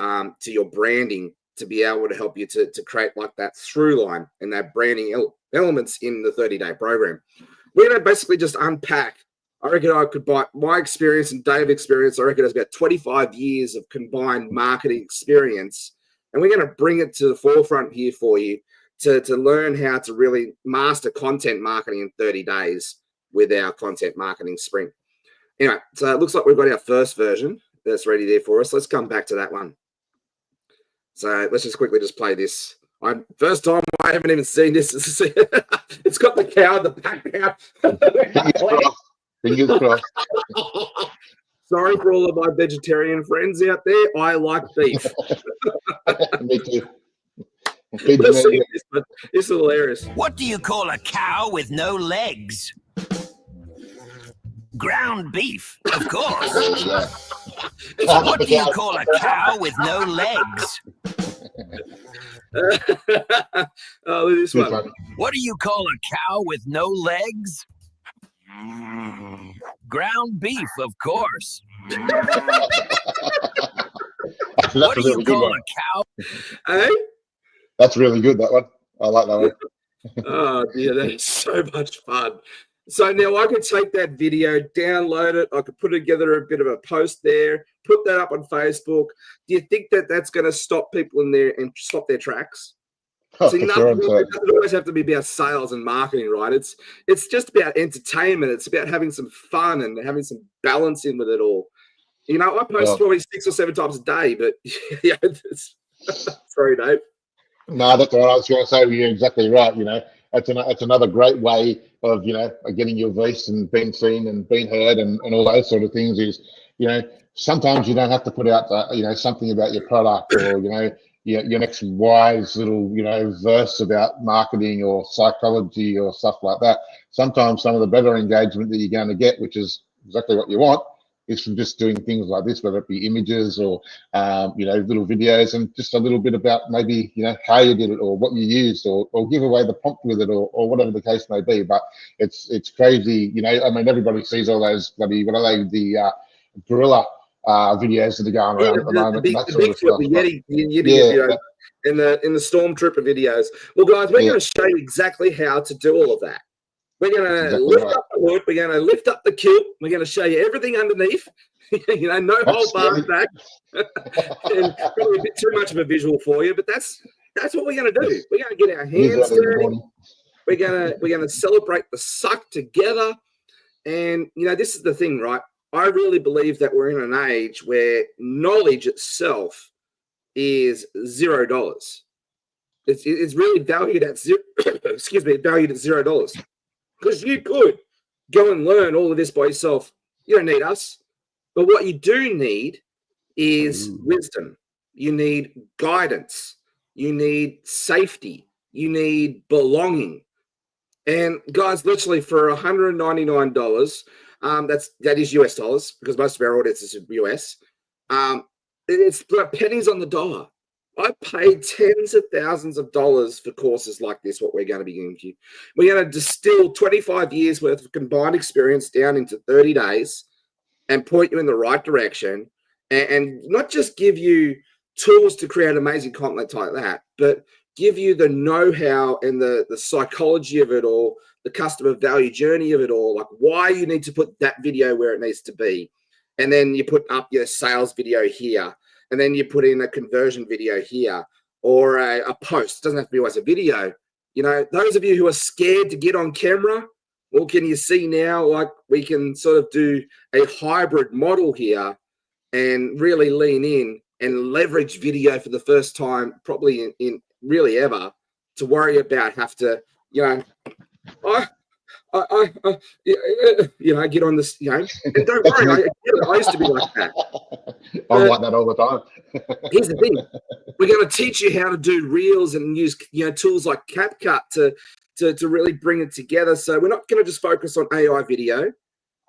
branding to be able to help you to create like that through line and that branding elements in the 30-day program. We're going to basically just unpack. I reckon I could buy my experience and Dave's experience. I reckon it's about 25 years of combined marketing experience. And we're going to bring it to the forefront here for you to learn how to really master content marketing in 30 days with our content marketing sprint. Anyway, so it looks like we've got our first version that's ready there for us. Let's come back to that one. So let's just quickly just play this. First time I haven't even seen this. It's got the cow in the background. Fingers crossed. Sorry for all of my vegetarian friends out there. I like beef. Me too. This is hilarious. What do you call a cow with no legs? Ground beef, of course. What do you call a cow with no legs? This one. What do you call a cow with no legs? Ground beef, of course. What do you call a cow? Hey? That's really good, that one. I like that one. Oh, dear, that's so much fun. So now I could take that video, download it. I could put together a bit of a post there, put that up on Facebook. Do you think that that's going to stop people in there and stop their tracks? Oh, See, it doesn't always have to be about sales and marketing, right? It's just about entertainment. It's about having some fun and having some balance in with it all. I post probably 6 or 7 times a day, but sorry, Dave. No, that's what I was going to say. You're exactly right. It's another great way of getting your voice and being seen and being heard and all those sort of things. Is sometimes you don't have to put out something about your product or your next wise little verse about marketing or psychology or stuff like that. Sometimes some of the better engagement that you're going to get, which is exactly what you want, is from just doing things like this, whether it be images or little videos, and just a little bit about maybe how you did it or what you used, or give away the prompt with it, or whatever the case may be. But it's crazy, everybody sees all those bloody the gorilla videos that are going around at the moment. The Bigfoot, the Yeti, in the Stormtrooper videos. Well, guys, we're going to show you exactly how to do all of that. We're going to lift up the hood. We're going to lift up the kilt. We're going to show you everything underneath. No whole bar back. And probably a bit too much of a visual for you, but that's what we're going to do. We're going to get our hands dirty. We're going to celebrate the suck together. And this is the thing, right? I really believe that we're in an age where knowledge itself is $0. It's really valued at zero. Excuse me, valued at $0 because you could go and learn all of this by yourself. You don't need us, but what you do need is wisdom. You need guidance. You need safety. You need belonging. And guys, literally for $199, that is US dollars because most of our audience is US. It's like pennies on the dollar. I paid tens of thousands of dollars for courses like this, what we're going to be giving you. We're going to distill 25 years worth of combined experience down into 30 days and point you in the right direction and not just give you tools to create amazing content like that, but give you the know-how and the psychology of it all, the customer value journey of it all, like why you need to put that video where it needs to be. And then you put up your sales video here. And then you put in a conversion video here or a post. It doesn't have to be always a video. You know, those of you who are scared to get on camera, well, can you see now, like we can sort of do a hybrid model here and really lean in and leverage video for the first time, probably in really ever, to worry about have to, you know, get on this, and don't worry, I used to be like that. I'm like that all the time. Here's the thing: we're going to teach you how to do reels and use, tools like CapCut to really bring it together. So we're not going to just focus on AI video.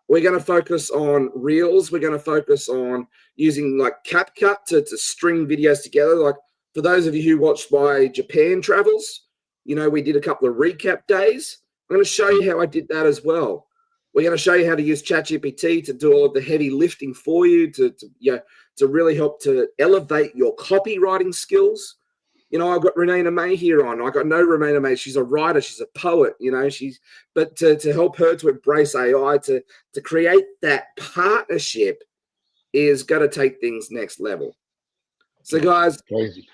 We're going to focus on reels. We're going to focus on using like CapCut to string videos together. Like for those of you who watched my Japan travels, we did a couple of recap days. I'm going to show you how I did that as well. We're going to show you how to use ChatGPT to do all of the heavy lifting for you to really help to elevate your copywriting skills. I've got Renee May here on. I got no Renee May. She's a writer. She's a poet. But to help her to embrace AI, to create that partnership is going to take things next level. So, guys, crazy.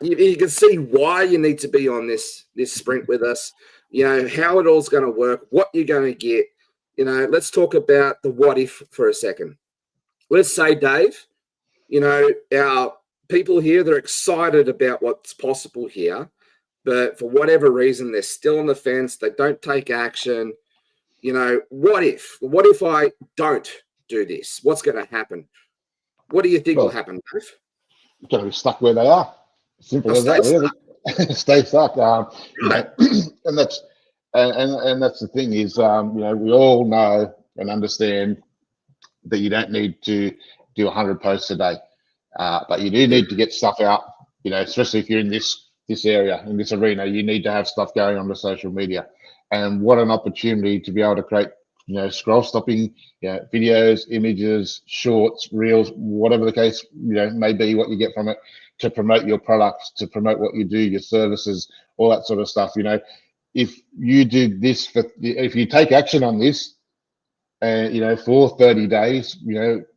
You can see why you need to be on this sprint with us. How it all's going to work, what you're going to get. Let's talk about the what if for a second. Let's say, Dave, our people here, they're excited about what's possible here, but for whatever reason, they're still on the fence. They don't take action. What if I don't do this? What's going to happen? What do you think will happen, Dave? You're going to be stuck where they are. Simple as that, really. Stay stuck. And that's the thing is, we all know and understand that you don't need to do 100 posts a day, but you do need to get stuff out. Especially if you're in this area, in this arena, you need to have stuff going on the social media. And what an opportunity to be able to create, scroll stopping, videos, images, shorts, reels, whatever the case, may be what you get from it, to promote your products, to promote what you do, your services, all that sort of stuff. If you do this, if you take action on this, for 30 days,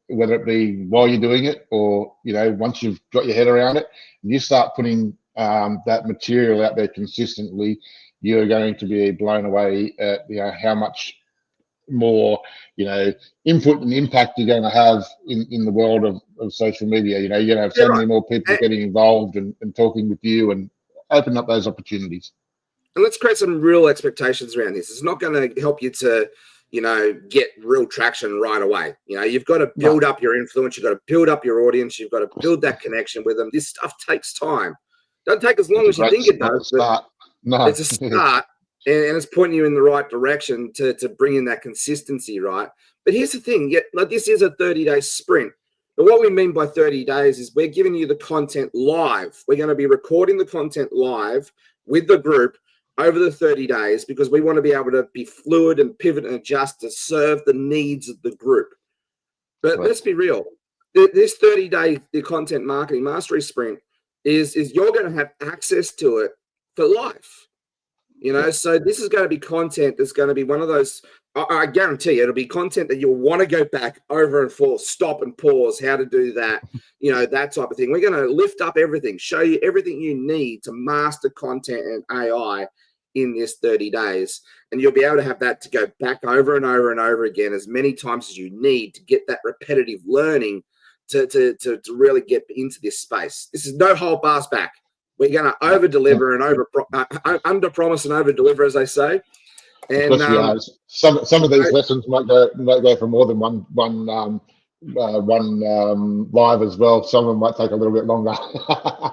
whether it be while you're doing it or, once you've got your head around it, and you start putting that material out there consistently, you're going to be blown away at, how much more, input and impact you're going to have in the world of social media. You're going to have so many more people getting involved and talking with you and open up those opportunities. And let's create some real expectations around this. It's not going to help you to, get real traction right away. You've got to build up your influence. You've got to build up your audience. You've got to build that connection with them. This stuff takes time. Don't take as long as you think it does. It's a start. And it's pointing you in the right direction to bring in that consistency, right? But here's the thing. This is a 30-day sprint. But what we mean by 30 days is we're giving you the content live. We're going to be recording the content live with the group over the 30 days because we want to be able to be fluid and pivot and adjust to serve the needs of the group. But let's be real. This 30-day content marketing mastery sprint is you're going to have access to it for life. So this is going to be content that's going to be one of those, I guarantee you, it'll be content that you'll want to go back over and forth, stop and pause, how to do that, that type of thing. We're going to lift up everything, show you everything you need to master content and AI in this 30 days. And you'll be able to have that to go back over and over and over again as many times as you need to get that repetitive learning to really get into this space. This is no hold bars back. We're going to over deliver and under promise and over deliver, as they say. And of course, some of these lessons might go for more than one live as well. Some of them might take a little bit longer.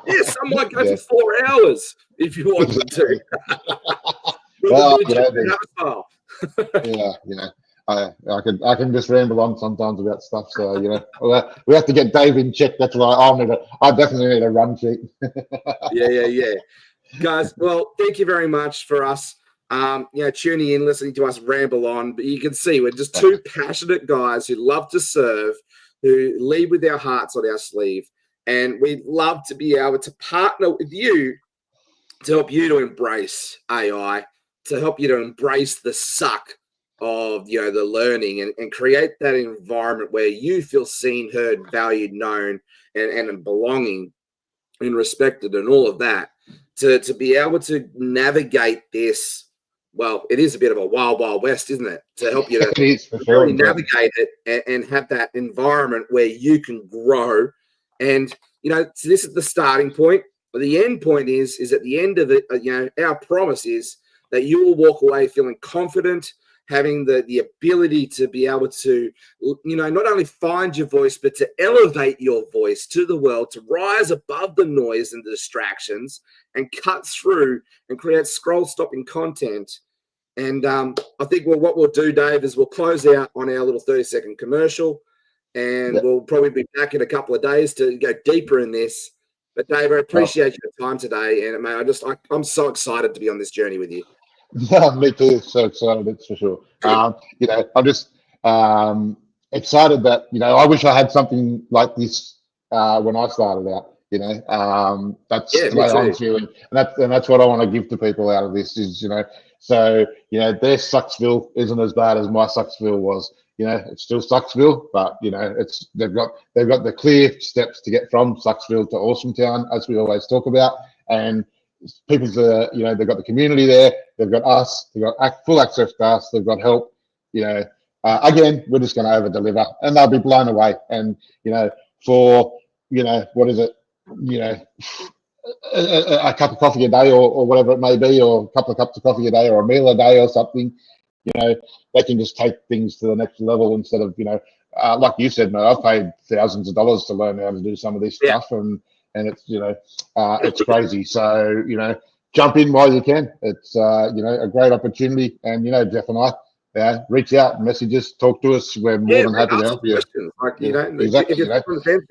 Yeah, some might go for 4 hours if you want them to. Well, I can just ramble on sometimes about stuff. So we have to get Dave in check. That's why I definitely need a run sheet. yeah, guys. Well, thank you very much for us. Tuning in, listening to us ramble on. But you can see we're just two passionate guys who love to serve, who lead with our hearts on our sleeve, and we'd love to be able to partner with you to help you to embrace AI, to help you to embrace the suck of the learning and create that environment where you feel seen, heard, valued, known, and belonging and respected and all of that, to be able to navigate this. Well, it is a bit of a wild west, isn't it? To help you to really navigate it and have that environment where you can grow. And so this is the starting point. But the end point is at the end of it, our promise is that you will walk away feeling confident, having the ability to be able to, not only find your voice, but to elevate your voice to the world, to rise above the noise and the distractions and cut through and create scroll-stopping content. And I think what we'll do, Dave, is we'll close out on our little 30-second commercial, and we'll probably be back in a couple of days to go deeper in this. But Dave, I appreciate your time today, and man, I'm so excited to be on this journey with you. Yeah, me too. So excited, that's for sure. I'm just excited that I wish I had something like this when I started out. That's the way I'm feeling, and that's what I want to give to people out of this is So their Sucksville isn't as bad as my Sucksville was. It's still Sucksville, but they've got the clear steps to get from Sucksville to Awesometown, as we always talk about, and people's they've got the community there, they've got us, they've got full access to us, they've got help. Again, we're just going to over deliver, and they'll be blown away. And for what is it? A cup of coffee a day or whatever it may be, or a couple of cups of coffee a day or a meal a day or something, they can just take things to the next level instead of, like you said, I've paid thousands of dollars to learn how to do some of this stuff, and it's, it's crazy. So, jump in while you can. It's, a great opportunity. And, Jeff and I, reach out, messages, talk to us. We're more than happy to help you. Like, exactly, if you're on the fence,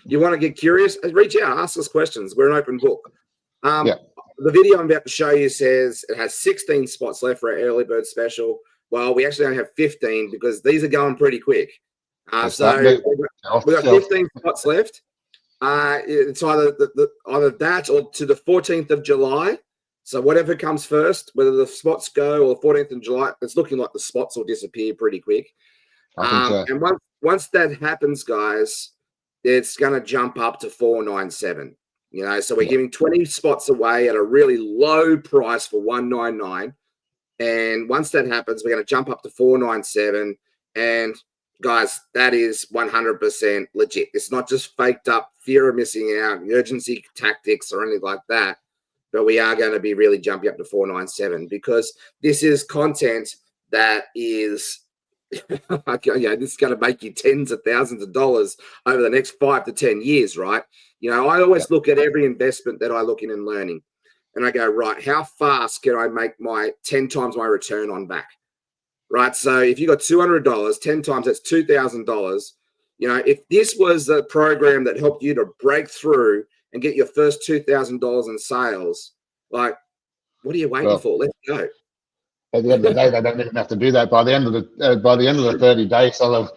you want to get curious, reach out, ask us questions. We're an open book. The video I'm about to show you says it has 16 spots left for our early bird special. Well, we actually only have 15 because these are going pretty quick. So we've got 15 spots left. It's either that or to the 14th of July. So whatever comes first, whether the spots go or the 14th of July, it's looking like the spots will disappear pretty quick. I think so. And once that happens, guys, it's going to jump up to $497. So we're giving 20 spots away at a really low price for $199. And once that happens, we're going to jump up to $497. And guys, that is 100% legit. It's not just faked up fear of missing out, urgency tactics or anything like that. But we are going to be really jumping up to $497 because this is content that is, this is going to make you tens of thousands of dollars over the next 5 to 10 years, right? I always look at every investment that I look in learning, and I go, right, how fast can I make my 10 times my return on back? Right. So if you got $200, 10 times, that's $2,000. If this was a program that helped you to break through and get your first $2,000 in sales, like, what are you waiting for? Let's go. At the end of the day, they don't even have to do that. By the end of the 30 days, I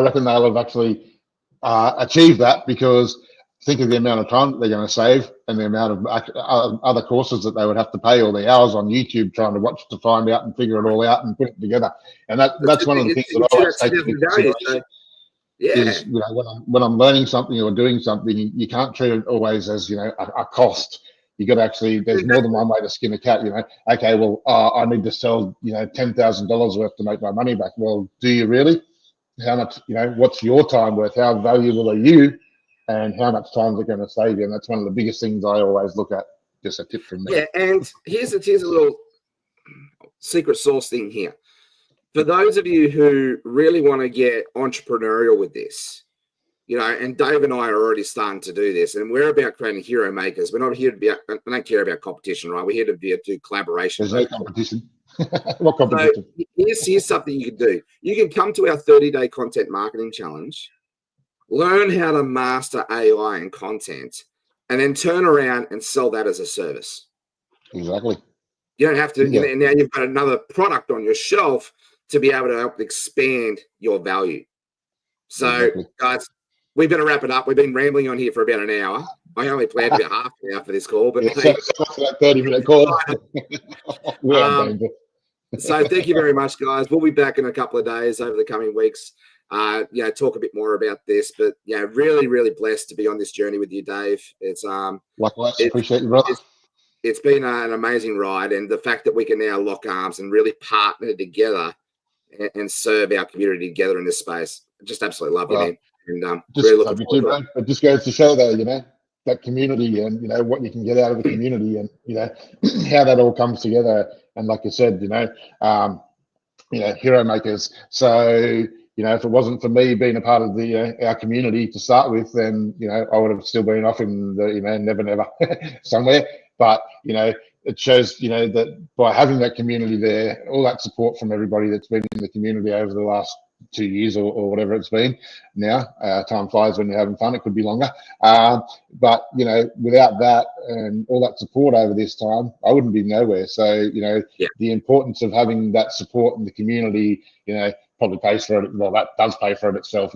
reckon they'll have actually achieved that, because think of the amount of time that they're going to save and the amount of other courses that they would have to pay, or the hours on YouTube trying to watch to find out and figure it all out and put it together. And that's one of the things that I always take into consideration. Is, when I'm learning something or doing something, you can't treat it always as, a cost. You got to actually, there's more than one way to skin a cat. Okay, well, I need to sell, $10,000 worth to make my money back. Well, do you really? how much, what's your time worth? How valuable are you? And how much time is it going to save you? And that's one of the biggest things I always look at. Just a tip from me. Yeah, and here's a little secret sauce thing here. For those of you who really want to get entrepreneurial with this, and Dave and I are already starting to do this, and we're about creating hero makers. We're not here to we don't care about competition, right? We're here to do collaboration. There's no competition. What competition? So here's something you can do. You can come to our 30-day content marketing challenge, learn how to master AI and content, and then turn around and sell that as a service. Exactly. You don't have to, now you've got another product on your shelf to be able to help expand your value. So, guys, we better wrap it up. We've been rambling on here for about an hour. I only planned about half an hour for this call, but so that 30-minute call. So thank you very much, guys. We'll be back in a couple of days over the coming weeks. Talk a bit more about this, but really, really blessed to be on this journey with you, Dave. It's likewise. Appreciate you, brother. It's been an amazing ride, and the fact that we can now lock arms and really partner together and serve our community together in this space, just absolutely love it, man. And really looking forward to it. It just goes to show, though, that community and what you can get out of the community, and how that all comes together. And like you said, hero makers. So if it wasn't for me being a part of the our community to start with, then I would have still been off in the never somewhere. But it shows that by having that community there, all that support from everybody that's been in the community over the last 2 years or whatever it's been now. Time flies when you're having fun. It could be longer. But without that and all that support over this time, I wouldn't be nowhere. So the importance of having that support in the community, probably pays for it. Well, that does pay for it itself,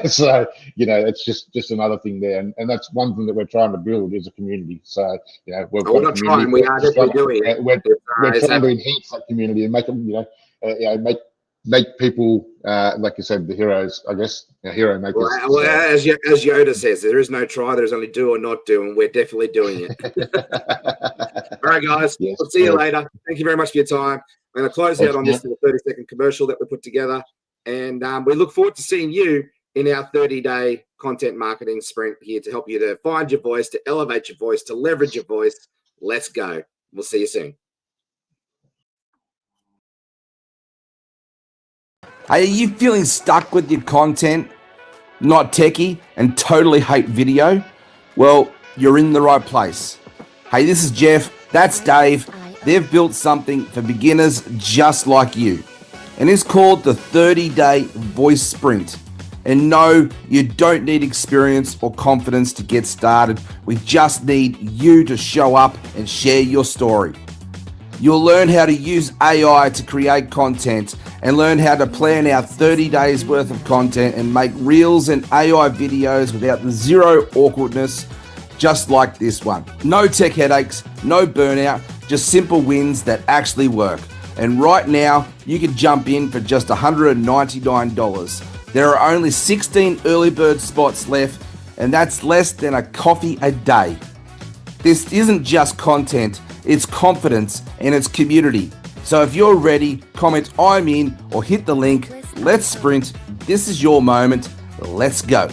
So it's just another thing there, and that's one thing that we're trying to build is a community. So we're not trying. We are definitely doing it. We're trying to enhance that community and make them, make people, like you said, the heroes, I guess, hero makers. Well, as Yoda says, there is no try, there's only do or not do, and we're definitely doing it. All right, guys, we'll see you later. Thank you very much for your time. I'm going to close out on this little 30-second commercial that we put together, and we look forward to seeing you in our 30-day content marketing sprint here to help you to find your voice, to elevate your voice, to leverage your voice. Let's go. We'll see you soon. Hey, are you feeling stuck with your content, not techie, and totally hate video? Well, you're in the right place. Hey, this is Jeff. That's Dave. They've built something for beginners just like you. And it's called the 30-day voice sprint. And no, you don't need experience or confidence to get started. We just need you to show up and share your story. You'll learn how to use AI to create content and learn how to plan out 30 days worth of content and make reels and AI videos without the zero awkwardness, just like this one. No tech headaches, no burnout, just simple wins that actually work. And right now, you can jump in for just $199. There are only 16 early bird spots left, and that's less than a coffee a day. This isn't just content, it's confidence and it's community. So if you're ready, comment I'm in or hit the link. Let's sprint. This is your moment. Let's go.